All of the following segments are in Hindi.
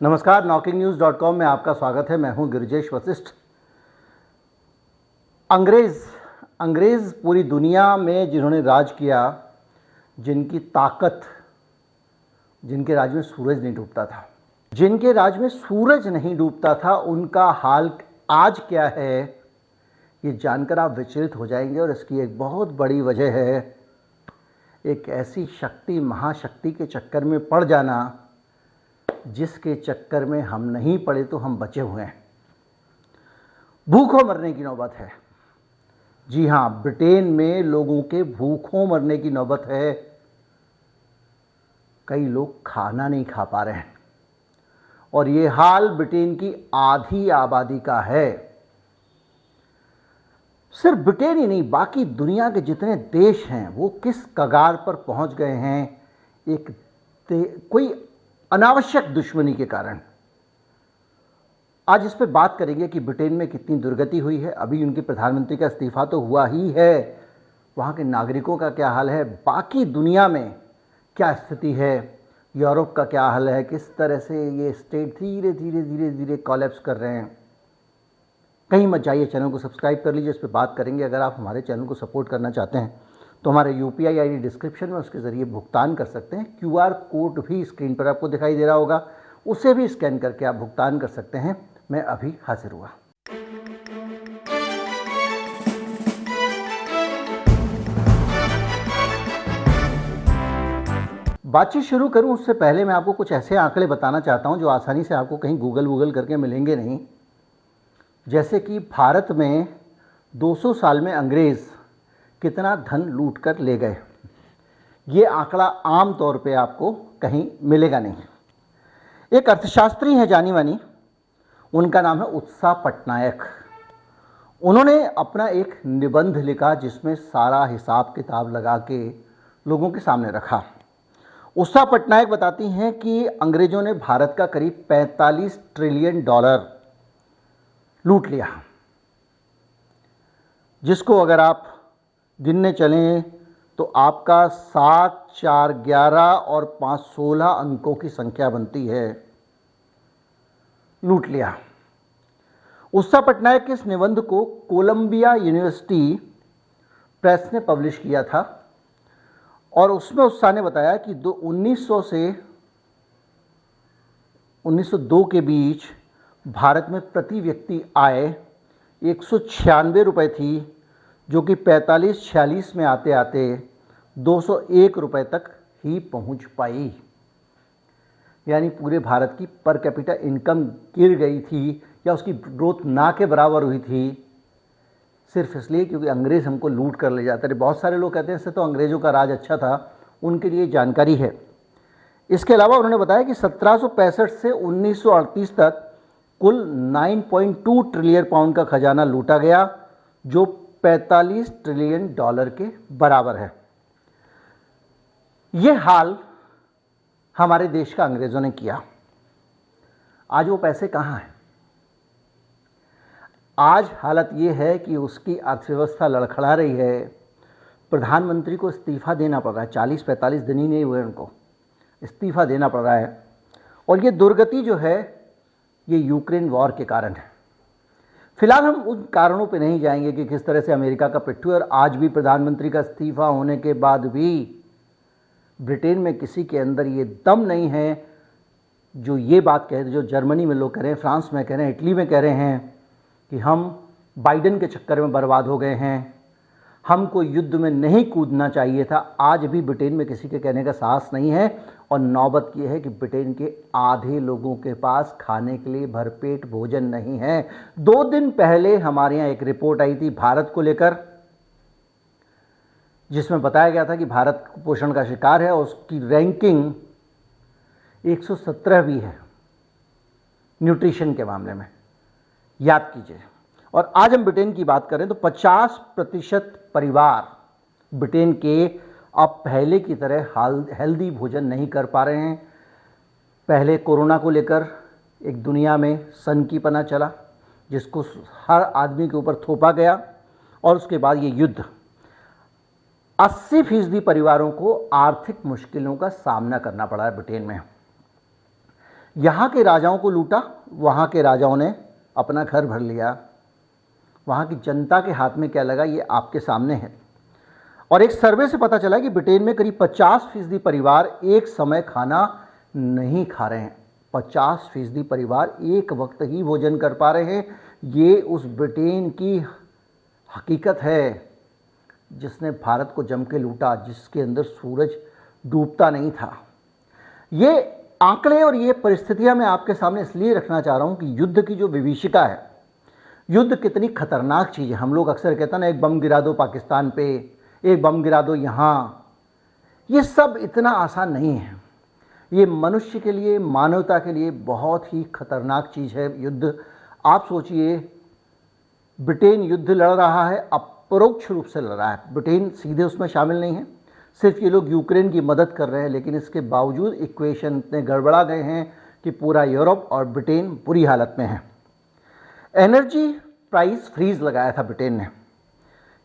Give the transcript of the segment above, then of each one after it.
नमस्कार, knocking-news.com में आपका स्वागत है। मैं हूं गिरिजेश वशिष्ठ। अंग्रेज़ पूरी दुनिया में जिन्होंने राज किया, जिनकी ताकत, जिनके राज में सूरज नहीं डूबता था, उनका हाल आज क्या है, ये जानकर आप विचलित हो जाएंगे। और इसकी एक बहुत बड़ी वजह है एक ऐसी शक्ति, महाशक्ति के चक्कर में पड़ जाना जिसके चक्कर में हम नहीं पड़े तो हम बचे हुए हैं। भूखों मरने की नौबत है। जी हाँ, ब्रिटेन में लोगों के भूखों मरने की नौबत है। कई लोग खाना नहीं खा पा रहे हैं और ये हाल ब्रिटेन की आधी आबादी का है। सिर्फ ब्रिटेन ही नहीं, बाकी दुनिया के जितने देश हैं वो किस कगार पर पहुंच गए हैं कोई अनावश्यक दुश्मनी के कारण। आज इस पे बात करेंगे कि ब्रिटेन में कितनी दुर्गति हुई है। अभी उनके प्रधानमंत्री का इस्तीफा तो हुआ ही है, वहाँ के नागरिकों का क्या हाल है, बाकी दुनिया में क्या स्थिति है, यूरोप का क्या हाल है, किस तरह से ये स्टेट धीरे धीरे कोलैप्स कर रहे हैं। कहीं मत जाइए, चैनल को सब्सक्राइब कर लीजिए, इस पर बात करेंगे। अगर आप हमारे चैनल को सपोर्ट करना चाहते हैं तो हमारे UPI ID डिस्क्रिप्शन में, उसके ज़रिए भुगतान कर सकते हैं। QR कोड भी स्क्रीन पर आपको दिखाई दे रहा होगा, उसे भी स्कैन करके आप भुगतान कर सकते हैं। मैं अभी हाजिर हुआ। बातचीत शुरू करूं उससे पहले मैं आपको कुछ ऐसे आंकड़े बताना चाहता हूं जो आसानी से आपको कहीं गूगल करके मिलेंगे नहीं। जैसे कि भारत में 200 साल में अंग्रेज़ कितना धन लूट कर ले गए, ये आंकड़ा आम तौर पे आपको कहीं मिलेगा नहीं। एक अर्थशास्त्री हैं जानी मानी, उनका नाम है उत्साह पटनायक। उन्होंने अपना एक निबंध लिखा जिसमें सारा हिसाब किताब लगा के लोगों के सामने रखा। उत्साह पटनायक बताती हैं कि अंग्रेज़ों ने भारत का करीब $45 ट्रिलियन लूट लिया, जिसको अगर आप गिनने चलें तो आपका 7, 4, 11 और 5, 16 अंकों की संख्या बनती है। लूट लिया। उत्साह पटनायक के इस निबंध को कोलंबिया यूनिवर्सिटी प्रेस ने पब्लिश किया था और उसमें उत्साह ने बताया कि 1900 से 1902 के बीच भारत में प्रति व्यक्ति आय 196 रुपये थी, जो कि 45-46 में आते आते 201 रुपये तक ही पहुंच पाई। यानी पूरे भारत की पर कैपिटा इनकम गिर गई थी या उसकी ग्रोथ ना के बराबर हुई थी, सिर्फ इसलिए क्योंकि अंग्रेज़ हमको लूट कर ले जाते रहे। बहुत सारे लोग कहते हैं इससे तो अंग्रेज़ों का राज अच्छा था, उनके लिए जानकारी है। इसके अलावा उन्होंने बताया कि 1765 से 1938 तक कुल 9.2 ट्रिलियन पाउंड का खजाना लूटा गया, जो $45 ट्रिलियन के बराबर है। ये हाल हमारे देश का अंग्रेज़ों ने किया। आज वो पैसे कहाँ हैं? आज हालत ये है कि उसकी अर्थव्यवस्था लड़खड़ा रही है। प्रधानमंत्री को इस्तीफा देना पड़ रहा है, 40-45 दिन ही नहीं हुए उनको, इस्तीफा देना पड़ रहा है। और ये दुर्गति जो है ये यूक्रेन वॉर के कारण है। फिलहाल हम उन कारणों पे नहीं जाएंगे कि किस तरह से अमेरिका का पिट्ठू है। और आज भी प्रधानमंत्री का इस्तीफा होने के बाद भी ब्रिटेन में किसी के अंदर ये दम नहीं है जो ये बात कह रहे, जो जर्मनी में लोग कह रहे हैं, फ्रांस में कह रहे हैं, इटली में कह रहे हैं कि हम बाइडेन के चक्कर में बर्बाद हो गए हैं, हमको युद्ध में नहीं कूदना चाहिए था। आज भी ब्रिटेन में किसी के कहने का साहस नहीं है। और नौबत यह है कि ब्रिटेन के आधे लोगों के पास खाने के लिए भरपेट भोजन नहीं है। 2 दिन पहले हमारे यहाँ एक रिपोर्ट आई थी भारत को लेकर, जिसमें बताया गया था कि भारत कुपोषण का शिकार है और उसकी रैंकिंग 117वीं है न्यूट्रिशन के मामले में, याद कीजिए। और आज हम ब्रिटेन की बात करें तो 50% परिवार ब्रिटेन के अब पहले की तरह हेल्दी भोजन नहीं कर पा रहे हैं। पहले कोरोना को लेकर एक दुनिया में सनकीपना चला जिसको हर आदमी के ऊपर थोपा गया, और उसके बाद ये युद्ध 80% परिवारों को आर्थिक मुश्किलों का सामना करना पड़ा है ब्रिटेन में। यहाँ के राजाओं को लूटा, वहाँ के राजाओं ने अपना घर भर लिया। वहाँ की जनता के हाथ में क्या लगा ये आपके सामने है। और एक सर्वे से पता चला कि ब्रिटेन में करीब 50% परिवार एक समय खाना नहीं खा रहे हैं। 50% परिवार एक वक्त ही भोजन कर पा रहे हैं। ये उस ब्रिटेन की हकीकत है जिसने भारत को जम के लूटा, जिसके अंदर सूरज डूबता नहीं था। ये आंकड़े और ये परिस्थितियां मैं आपके सामने इसलिए रखना चाह रहा हूं कि युद्ध की जो विभीषिका है, युद्ध कितनी खतरनाक चीज़ है। हम लोग अक्सर कहते हैं ना, एक बम गिरा दो पाकिस्तान पे, एक बम गिरा दो यहाँ। ये सब इतना आसान नहीं है। ये मनुष्य के लिए, मानवता के लिए बहुत ही खतरनाक चीज़ है युद्ध। आप सोचिए, ब्रिटेन युद्ध लड़ रहा है, अपरोक्ष रूप से लड़ रहा है। ब्रिटेन सीधे उसमें शामिल नहीं है, सिर्फ ये लोग यूक्रेन की मदद कर रहे हैं। लेकिन इसके बावजूद इक्वेशन इतने गड़बड़ा गए हैं कि पूरा यूरोप और ब्रिटेन बुरी हालत में है। एनर्जी प्राइस फ्रीज लगाया था ब्रिटेन ने,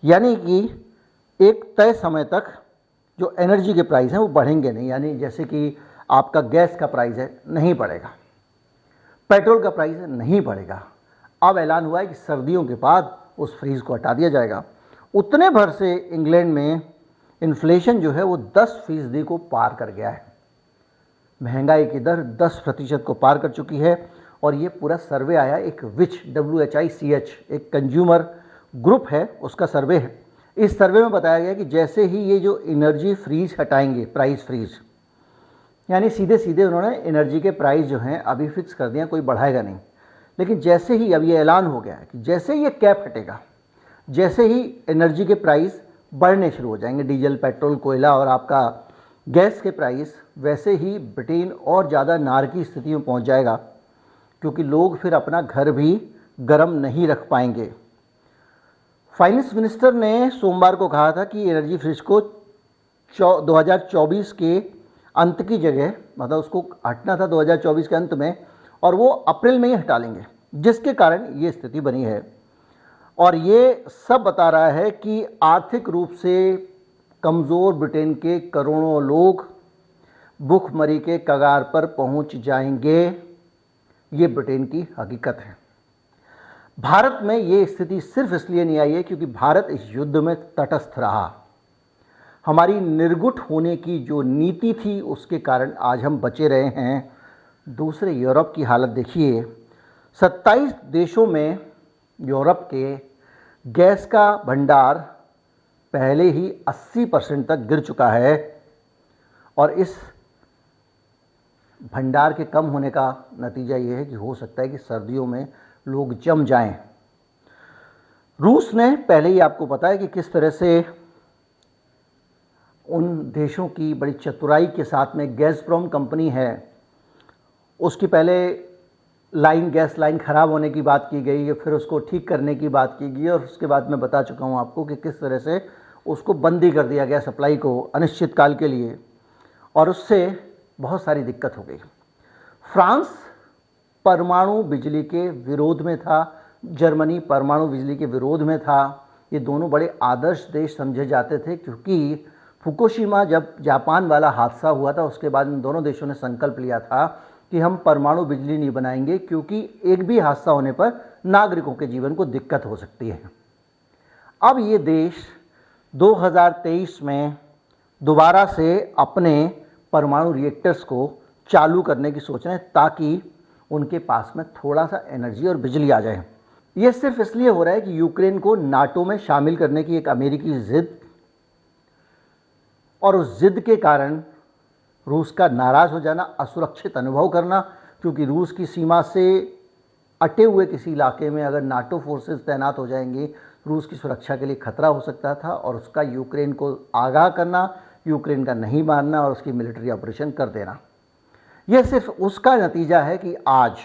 यानी कि एक तय समय तक जो एनर्जी के प्राइस हैं वो बढ़ेंगे नहीं। यानी जैसे कि आपका गैस का प्राइस है, नहीं बढ़ेगा, पेट्रोल का प्राइस है, नहीं बढ़ेगा। अब ऐलान हुआ है कि सर्दियों के बाद उस फ्रीज को हटा दिया जाएगा। उतने भर से इंग्लैंड में इन्फ्लेशन जो है वो 10% को पार कर गया है। महंगाई की दर 10% को पार कर चुकी है। और ये पूरा सर्वे आया एक WHICH, एक कंज्यूमर ग्रुप है, उसका सर्वे है। इस सर्वे में बताया गया कि जैसे ही ये जो एनर्जी फ्रीज हटाएंगे, प्राइस फ्रीज, यानी सीधे सीधे उन्होंने एनर्जी के प्राइस जो हैं अभी फिक्स कर दिया, कोई बढ़ाएगा नहीं। लेकिन जैसे ही अब ये ऐलान हो गया है कि जैसे ही ये कैप हटेगा, जैसे ही एनर्जी के प्राइस बढ़ने शुरू हो जाएंगे, डीजल, पेट्रोल, कोयला और आपका गैस के प्राइस, वैसे ही ब्रिटेन और ज़्यादा नारकी स्थिति में पहुंच जाएगा, क्योंकि लोग फिर अपना घर भी गर्म नहीं रख पाएंगे। फाइनेंस मिनिस्टर ने सोमवार को कहा था कि एनर्जी फ्रीज को 2024 के अंत की जगह, मतलब उसको हटना था 2024 के अंत में, और वो अप्रैल में ही हटा लेंगे, जिसके कारण ये स्थिति बनी है। और ये सब बता रहा है कि आर्थिक रूप से कमज़ोर ब्रिटेन के करोड़ों लोग भूखमरी के कगार पर पहुंच जाएंगे। ये ब्रिटेन की हकीकत है। भारत में ये स्थिति सिर्फ इसलिए नहीं आई है क्योंकि भारत इस युद्ध में तटस्थ रहा। हमारी निर्गुट होने की जो नीति थी उसके कारण आज हम बचे रहे हैं। दूसरे यूरोप की हालत देखिए, 27 देशों में यूरोप के गैस का भंडार पहले ही 80% तक गिर चुका है। और इस भंडार के कम होने का नतीजा ये है कि हो सकता है कि सर्दियों में लोग जम जाएं। रूस ने, पहले ही आपको पता है कि किस तरह से उन देशों की बड़ी चतुराई के साथ में, गैज़प्रोम कंपनी है, उसकी पहले गैस लाइन ख़राब होने की बात की गई, फिर उसको ठीक करने की बात की गई, और उसके बाद मैं बता चुका हूँ आपको कि किस तरह से उसको बंदी कर दिया गया सप्लाई को अनिश्चित काल के लिए, और उससे बहुत सारी दिक्कत हो गई। फ्रांस परमाणु बिजली के विरोध में था, जर्मनी परमाणु बिजली के विरोध में था। ये दोनों बड़े आदर्श देश समझे जाते थे, क्योंकि फुकुशिमा जब जापान वाला हादसा हुआ था उसके बाद इन दोनों देशों ने संकल्प लिया था कि हम परमाणु बिजली नहीं बनाएंगे, क्योंकि एक भी हादसा होने पर नागरिकों के जीवन को दिक्कत हो सकती है। अब ये देश 2023 में दोबारा से अपने परमाणु रिएक्टर्स को चालू करने की सोच रहे हैं, ताकि उनके पास में थोड़ा सा एनर्जी और बिजली आ जाए। ये सिर्फ इसलिए हो रहा है कि यूक्रेन को नाटो में शामिल करने की एक अमेरिकी जिद, और उस जिद के कारण रूस का नाराज़ हो जाना, असुरक्षित अनुभव करना, क्योंकि रूस की सीमा से अटे हुए किसी इलाके में अगर नाटो फोर्सेस तैनात हो जाएंगे, रूस की सुरक्षा के लिए खतरा हो सकता था। और उसका यूक्रेन को आगाह करना, यूक्रेन का नहीं मानना और उसकी मिलिट्री ऑपरेशन कर देना, यह सिर्फ उसका नतीजा है कि आज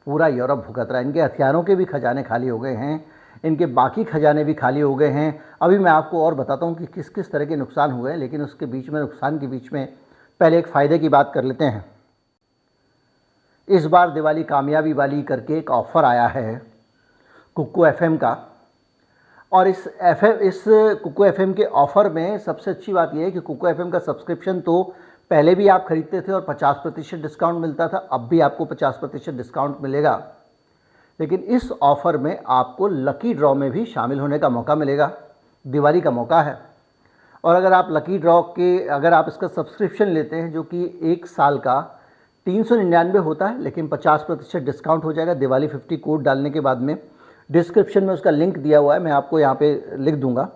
पूरा यूरोप भुगत रहा है। इनके हथियारों के भी खजाने खाली हो गए हैं, इनके बाकी खजाने भी खाली हो गए हैं। अभी मैं आपको और बताता हूँ कि किस किस तरह के नुकसान हुए हैं, लेकिन उसके बीच में, नुकसान के बीच में पहले एक फ़ायदे की बात कर लेते हैं। इस बार दिवाली कामयाबी वाली करके एक ऑफ़र आया है कुकू FM का, और इस कुकू FM के ऑफ़र में सबसे अच्छी बात यह है कि कुकू FM का सब्सक्रिप्शन तो पहले भी आप खरीदते थे और 50% डिस्काउंट मिलता था, अब भी आपको 50% डिस्काउंट मिलेगा। लेकिन इस ऑफ़र में आपको लकी ड्रॉ में भी शामिल होने का मौका मिलेगा। दिवाली का मौका है, और अगर आप लकी ड्रॉ के अगर आप इसका सब्सक्रिप्शन लेते हैं जो कि 1 साल का 399 होता है, लेकिन 50% डिस्काउंट हो जाएगा दिवाली 50 कोड डालने के बाद में। डिस्क्रिप्शन में उसका लिंक दिया हुआ है, मैं आपको यहाँ पे लिख दूंगा,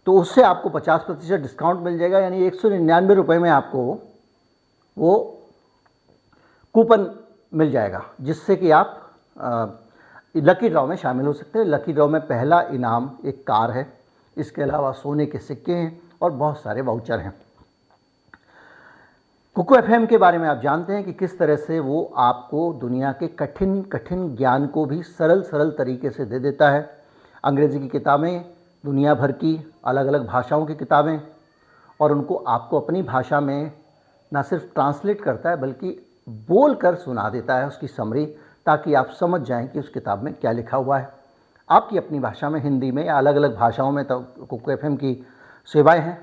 तो उससे आपको 50% डिस्काउंट मिल जाएगा। यानी 199 रुपये में आपको वो कूपन मिल जाएगा, जिससे कि आप लकी ड्रॉ में शामिल हो सकते हैं। लकी ड्रॉ में पहला इनाम एक कार है, इसके अलावा सोने के सिक्के हैं और बहुत सारे वाउचर हैं। कुकू एफएम के बारे में आप जानते हैं कि किस तरह से वो आपको दुनिया के कठिन कठिन ज्ञान को भी सरल सरल तरीके से दे देता है। अंग्रेज़ी की किताबें, दुनिया भर की अलग अलग भाषाओं की किताबें, और उनको आपको अपनी भाषा में ना सिर्फ ट्रांसलेट करता है बल्कि बोल कर सुना देता है उसकी समरी, ताकि आप समझ जाएं कि उस किताब में क्या लिखा हुआ है। आपकी अपनी भाषा में, हिंदी में या अलग अलग भाषाओं में तो कुकू एफएम की सेवाएं हैं,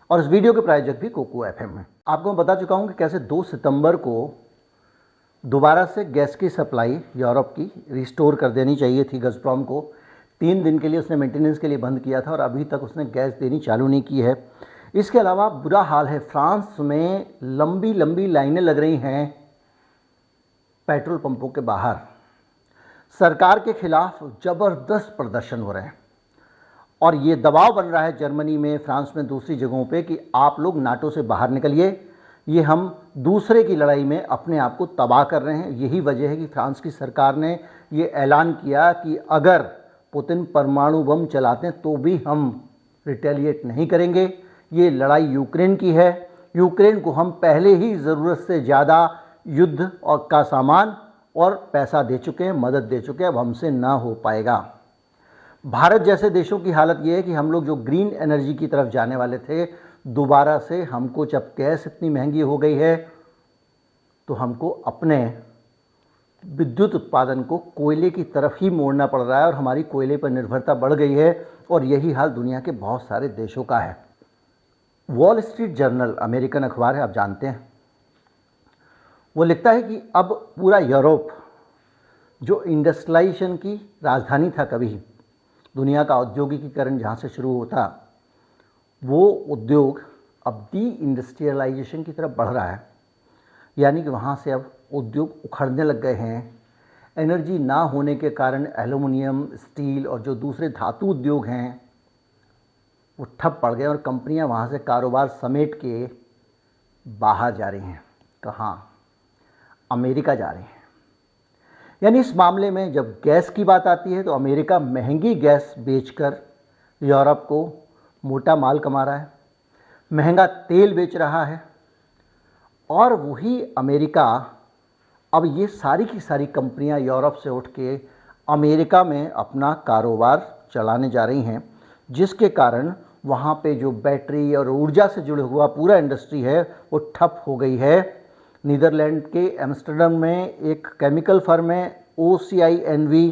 और इस वीडियो के प्रायोजक भी कुकू एफएम है। आपको मैं बता चुका हूं कि कैसे 2 सितंबर को दोबारा से गैस की सप्लाई यूरोप की रिस्टोर कर देनी चाहिए थी गज़प्रॉम को। 3 दिन के लिए उसने मेंटेनेंस के लिए बंद किया था और अभी तक उसने गैस देनी चालू नहीं की है। इसके अलावा बुरा हाल है, फ्रांस में लंबी लंबी लाइनें लग रही हैं पेट्रोल पंपों के बाहर। सरकार के खिलाफ ज़बरदस्त प्रदर्शन हो रहे हैं, और ये दबाव बन रहा है जर्मनी में, फ्रांस में, दूसरी जगहों पे कि आप लोग नाटो से बाहर निकलिए, ये हम दूसरे की लड़ाई में अपने आप को तबाह कर रहे हैं। यही वजह है कि फ्रांस की सरकार ने ये ऐलान किया कि अगर पुतिन परमाणु बम चलाते हैं तो भी हम रिटेलिएट नहीं करेंगे। ये लड़ाई यूक्रेन की है, यूक्रेन को हम पहले ही ज़रूरत से ज़्यादा युद्ध और का सामान और पैसा दे चुके हैं, मदद दे चुके हैं, अब हमसे ना हो पाएगा। भारत जैसे देशों की हालत ये है कि हम लोग जो ग्रीन एनर्जी की तरफ जाने वाले थे, दोबारा से हमको जब गैस इतनी महंगी हो गई है तो हमको अपने विद्युत उत्पादन को कोयले की तरफ ही मोड़ना पड़ रहा है, और हमारी कोयले पर निर्भरता बढ़ गई है, और यही हाल दुनिया के बहुत सारे देशों का है। वॉल स्ट्रीट जर्नल, अमेरिकन अखबार है, आप जानते हैं, वो लिखता है कि अब पूरा यूरोप जो इंडस्ट्रियलाइजेशन की राजधानी था कभी, दुनिया का औद्योगिकीकरण जहाँ से शुरू होता, वो उद्योग अब डी इंडस्ट्रियलाइजेशन की तरफ बढ़ रहा है। यानी कि वहाँ से अब उद्योग उखड़ने लग गए हैं। एनर्जी ना होने के कारण एल्युमिनियम, स्टील और जो दूसरे धातु उद्योग हैं वो ठप पड़ गए, और कंपनियां वहाँ से कारोबार समेट के बाहर जा रही हैं। कहाँ? अमेरिका जा रही हैं। यानी इस मामले में जब गैस की बात आती है तो अमेरिका महंगी गैस बेचकर यूरोप को मोटा माल कमा रहा है, महंगा तेल बेच रहा है, और वही अमेरिका अब ये सारी की सारी कंपनियां यूरोप से उठ के अमेरिका में अपना कारोबार चलाने जा रही हैं, जिसके कारण वहाँ पे जो बैटरी और ऊर्जा से जुड़ा हुआ पूरा इंडस्ट्री है वो ठप हो गई है। नीदरलैंड के एम्स्टर्डम में एक केमिकल फर्म है OCINV,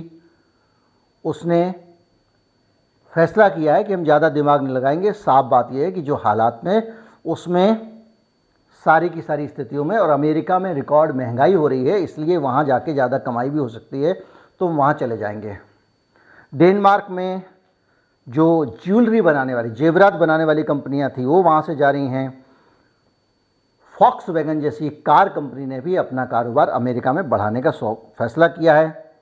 उसने फैसला किया है कि हम ज़्यादा दिमाग नहीं लगाएंगे। साफ बात यह है कि जो हालात में उसमें सारी की सारी स्थितियों में, और अमेरिका में रिकॉर्ड महंगाई हो रही है, इसलिए वहाँ जाके ज़्यादा कमाई भी हो सकती है, तो वहाँ चले जाएंगे। डेनमार्क में जो ज्वेलरी बनाने वाली, जेवरात बनाने वाली कंपनियां थी, वो वहाँ से जा रही हैं। फॉक्सवैगन जैसी कार कंपनी ने भी अपना कारोबार अमेरिका में बढ़ाने का फैसला किया है,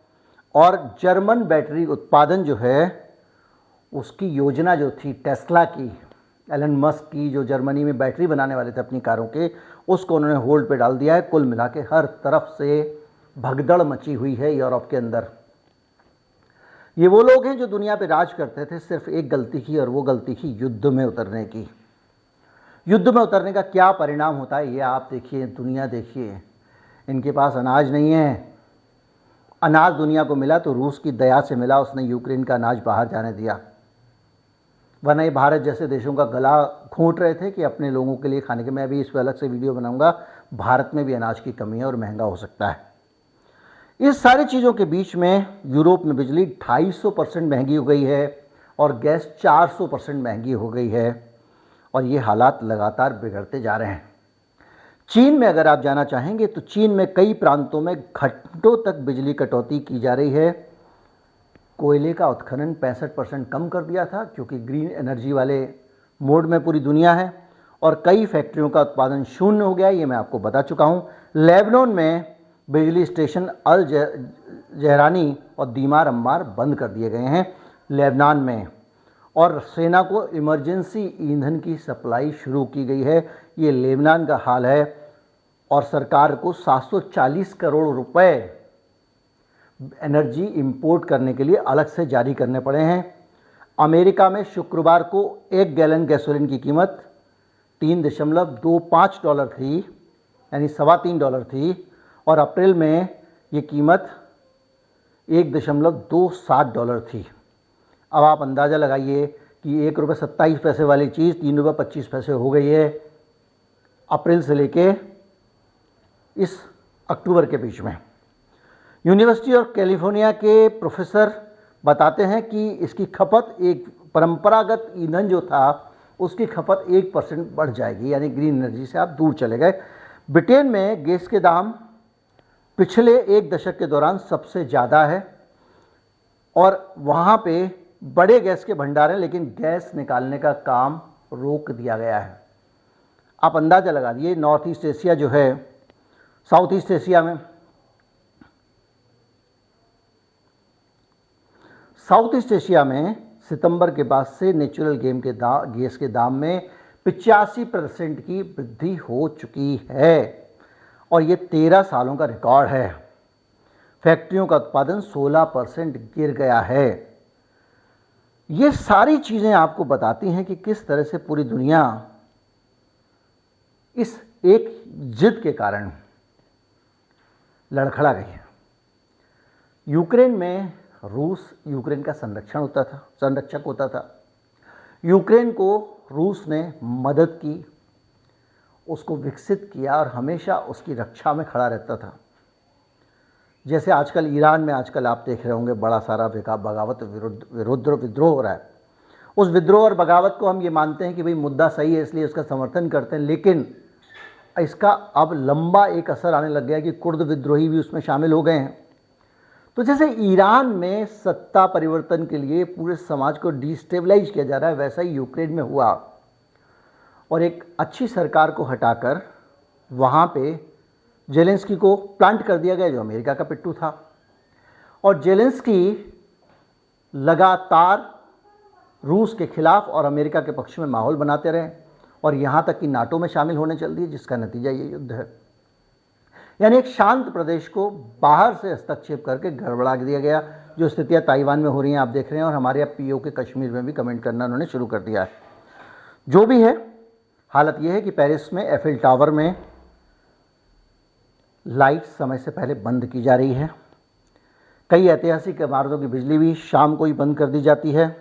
और जर्मन बैटरी उत्पादन जो है उसकी योजना जो थी टेस्ला की, एलन मस्क की, जो जर्मनी में बैटरी बनाने वाले थे अपनी कारों के, उसको उन्होंने होल्ड पे डाल दिया है। कुल मिला के हर तरफ से भगदड़ मची हुई है यूरोप के अंदर। ये वो लोग हैं जो दुनिया पे राज करते थे, सिर्फ एक गलती की, और वो गलती थी युद्ध में उतरने की। युद्ध में उतरने का क्या परिणाम होता है ये आप देखिए, दुनिया देखिए। इनके पास अनाज नहीं है, अनाज दुनिया को मिला तो रूस की दया से मिला, उसने यूक्रेन का अनाज बाहर जाने दिया, वरना ये भारत जैसे देशों का गला घोंट रहे थे कि अपने लोगों के लिए खाने के। मैं भी इस पर अलग से वीडियो बनाऊंगा। भारत में भी अनाज की कमी है और महंगा हो सकता है। इस सारी चीज़ों के बीच में यूरोप में बिजली 250% महंगी हो गई है, और गैस 400% महंगी हो गई है, और ये हालात लगातार बिगड़ते जा रहे हैं। चीन में अगर आप जाना चाहेंगे तो चीन में कई प्रांतों में घंटों तक बिजली कटौती की जा रही है। कोयले का उत्खनन 65% कम कर दिया था क्योंकि ग्रीन एनर्जी वाले मोड में पूरी दुनिया है, और कई फैक्ट्रियों का उत्पादन शून्य हो गया, ये मैं आपको बता चुका हूँ। लेबनान में बिजली स्टेशन अल जहरानी और दीमार अम्मार बंद कर दिए गए हैं लेबनान में, और सेना को इमरजेंसी ईंधन की सप्लाई शुरू की गई है। ये लेबनान का हाल है, और सरकार को 740 करोड़ रुपए एनर्जी इंपोर्ट करने के लिए अलग से जारी करने पड़े हैं। अमेरिका में शुक्रवार को 1 गैलन गैसोलीन की कीमत $3.25 थी, यानी $3.25 थी, और अप्रैल में ये कीमत $1.27 थी। अब आप अंदाज़ा लगाइए कि ₹1.27 वाली चीज़ ₹3.25 हो गई है अप्रैल से लेके इस अक्टूबर के बीच में। यूनिवर्सिटी ऑफ कैलिफोर्निया के प्रोफेसर बताते हैं कि इसकी खपत, एक परंपरागत ईंधन जो था उसकी खपत 1% बढ़ जाएगी, यानी ग्रीन एनर्जी से आप दूर चले गए। ब्रिटेन में गैस के दाम पिछले 1 दशक के दौरान सबसे ज़्यादा है, और वहाँ पे बड़े गैस के भंडार हैं, लेकिन गैस निकालने का काम रोक दिया गया है। आप अंदाज़ा लगा दिए, नॉर्थ ईस्ट एशिया जो है, साउथ ईस्ट एशिया में, सितंबर के बाद से नेचुरल गैस के दाम में 85% की वृद्धि हो चुकी है, और ये 13 सालों का रिकॉर्ड है। फैक्ट्रियों का उत्पादन 16% गिर गया है। ये सारी चीज़ें आपको बताती हैं कि किस तरह से पूरी दुनिया इस एक जिद के कारण लड़खड़ा गई है। यूक्रेन में रूस यूक्रेन का संरक्षक होता था। यूक्रेन को रूस ने मदद की, उसको विकसित किया और हमेशा उसकी रक्षा में खड़ा रहता था। जैसे आजकल ईरान में आप देख रहे होंगे बड़ा सारा बगावत विद्रोह हो रहा है। उस विद्रोह और बगावत को हम ये मानते हैं कि भाई मुद्दा सही है, इसलिए उसका समर्थन करते हैं, लेकिन इसका अब लंबा एक असर आने लग गया कि कुर्द विद्रोही भी उसमें शामिल हो गए हैं। तो जैसे ईरान में सत्ता परिवर्तन के लिए पूरे समाज को डिस्टेबलाइज किया जा रहा है, वैसा ही यूक्रेन में हुआ, और एक अच्छी सरकार को हटाकर वहाँ पे जेलेंस्की को प्लांट कर दिया गया, जो अमेरिका का पिट्ठू था। और जेलेंस्की लगातार रूस के खिलाफ और अमेरिका के पक्ष में माहौल बनाते रहे, और यहाँ तक कि नाटो में शामिल होने चल दिए, जिसका नतीजा ये युद्ध है। यानी एक शांत प्रदेश को बाहर से हस्तक्षेप करके गड़बड़ा दिया गया, जो स्थितियाँ ताइवान में हो रही हैं आप देख रहे हैं, और हमारे अब पीओ के कश्मीर में भी कमेंट करना उन्होंने शुरू कर दिया है। जो भी है, हालत यह है कि पेरिस में एफिल टावर में लाइट समय से पहले बंद की जा रही है। कई ऐतिहासिक इमारतों की बिजली भी शाम को ही बंद कर दी जाती है।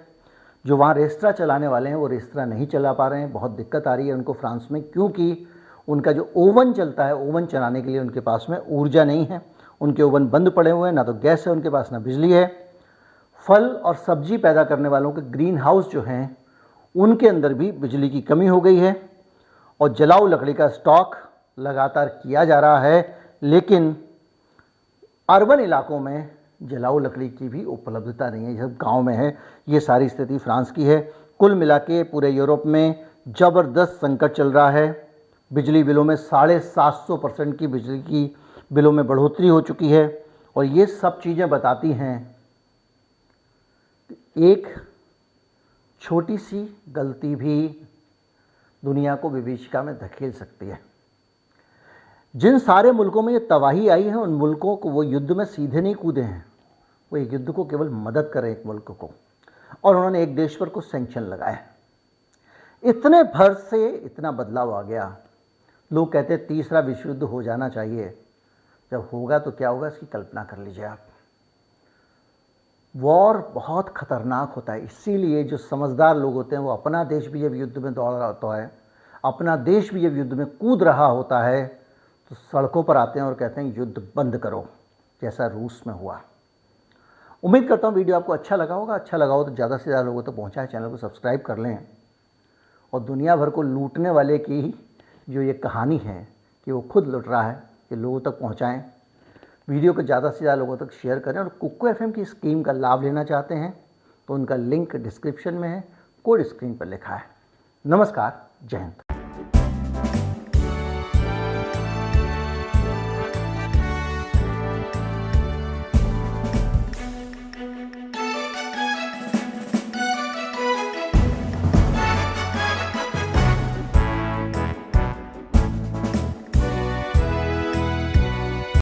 जो वहाँ रेस्तरां चलाने वाले हैं वो रेस्तरां नहीं चला पा रहे हैं, बहुत दिक्कत आ रही है उनको फ्रांस में, क्योंकि उनका जो ओवन चलता है, ओवन चलाने के लिए उनके पास में ऊर्जा नहीं है। उनके ओवन बंद पड़े हुए हैं, ना तो गैस है उनके पास, ना बिजली है। फल और सब्जी पैदा करने वालों के ग्रीन हाउस जो हैं उनके अंदर भी बिजली की कमी हो गई है, और जलाऊ लकड़ी का स्टॉक लगातार किया जा रहा है, लेकिन अर्बन इलाकों में जलाऊ लकड़ी की भी उपलब्धता नहीं है, जब गांव में है। ये सारी स्थिति फ्रांस की है। कुल मिला के पूरे यूरोप में ज़बरदस्त संकट चल रहा है। बिजली बिलों में 750% की बिजली की बिलों में बढ़ोतरी हो चुकी है, और ये सब चीज़ें बताती हैं कि एक छोटी सी गलती भी दुनिया को विभीषिका में धकेल सकती है। जिन सारे मुल्कों में ये तबाही आई है, उन मुल्कों को वो युद्ध में सीधे नहीं कूदे हैं, वो एक युद्ध को केवल मदद करें एक मुल्क को, और उन्होंने एक देश पर कुछ सैंक्शन लगाए। इतने भर से इतना बदलाव आ गया। लोग कहते हैं तीसरा विश्व युद्ध हो जाना चाहिए, जब होगा तो क्या होगा इसकी कल्पना कर लीजिए आप। वॉर बहुत खतरनाक होता है, इसीलिए जो समझदार लोग होते हैं वो अपना देश भी जब युद्ध में दौड़ रहा होता है, अपना देश भी जब युद्ध में कूद रहा होता है, तो सड़कों पर आते हैं और कहते हैं युद्ध बंद करो, जैसा रूस में हुआ। उम्मीद करता हूँ वीडियो आपको अच्छा लगा होगा। अच्छा लगा हो तो ज़्यादा से ज़्यादा लोगों तक पहुँचाएं, चैनल को सब्सक्राइब कर लें, और दुनिया भर को लूटने वाले की जो ये कहानी है कि वो खुद लुट रहा है कि लोगों तक पहुंचाएं। वीडियो को ज़्यादा से ज़्यादा लोगों तक शेयर करें और कुकू एफएम की स्कीम का लाभ लेना चाहते हैं तो उनका लिंक डिस्क्रिप्शन में है, कोड स्क्रीन पर लिखा है। नमस्कार, जय हिंद।